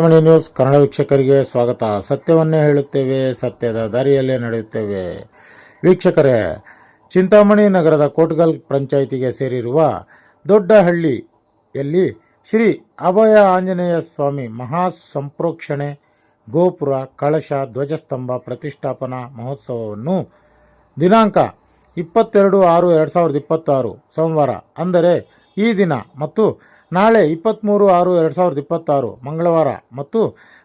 Chintamani news Kannada ವೀಕ್ಷಕರಿಗೆ ಸ್ವಾಗತ. ಸತ್ಯವನ್ನೇ ಹೇಳುತ್ತೇವೆ, ಸತ್ಯದ ದಾರಿಯಲ್ಲೇ ನಡೆಯುತ್ತೇವೆ. ವೀಕ್ಷಕರೇ, ಚಿಂತಾಮಣಿ ನಗರದ ಕೋಟ್ಗಲ್ ಪಂಚಾಯಿತಿಗೆ ಸೇರಿರುವ ದೊಡ್ಡಹಳ್ಳಿಯಲ್ಲಿ ಶ್ರೀ ಅಭಯ ಆಂಜನೇಯ ಸ್ವಾಮಿ ಮಹಾ ಸಂಪ್ರೋಕ್ಷಣೆ ಗೋಪುರ ಕಳಶ ಧ್ವಜಸ್ತಂಭ ಪ್ರತಿಷ್ಠಾಪನಾ ಮಹೋತ್ಸವವನ್ನು ದಿನಾಂಕ 22/6/2026 ಸೋಮವಾರ ಅಂದರೆ ಈ ದಿನ ಮತ್ತು ನಾಳೆ 23/6/2026 ಮಂಗಳವಾರ ಮತ್ತು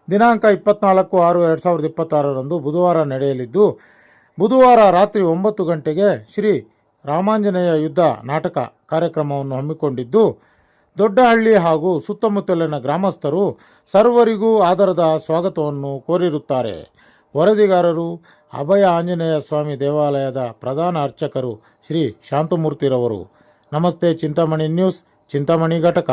ದಿನಾಂಕ 24/6/2026 ಬುಧವಾರ ನಡೆಯಲಿದ್ದು, ಬುಧವಾರ ರಾತ್ರಿ 9 ಗಂಟೆಗೆ ಶ್ರೀ ರಾಮಾಂಜನೇಯ ಯುದ್ಧ ನಾಟಕ ಕಾರ್ಯಕ್ರಮವನ್ನು ಹಮ್ಮಿಕೊಂಡಿದ್ದು, ದೊಡ್ಡಹಳ್ಳಿ ಹಾಗೂ ಸುತ್ತಮುತ್ತಲಿನ ಗ್ರಾಮಸ್ಥರು ಸರ್ವರಿಗೂ ಆದರದ ಸ್ವಾಗತವನ್ನು ಕೋರಿರುತ್ತಾರೆ. ವರದಿಗಾರರು ಅಭಯ ಆಂಜನೇಯ ಸ್ವಾಮಿ ದೇವಾಲಯದ ಪ್ರಧಾನ ಅರ್ಚಕರು ಶ್ರೀ ಶಾಂತಮೂರ್ತಿರವರು. ನಮಸ್ತೆ ಚಿಂತಾಮಣಿ ನ್ಯೂಸ್, ಚಿಂತಾಮಣಿ ಘಟಕ.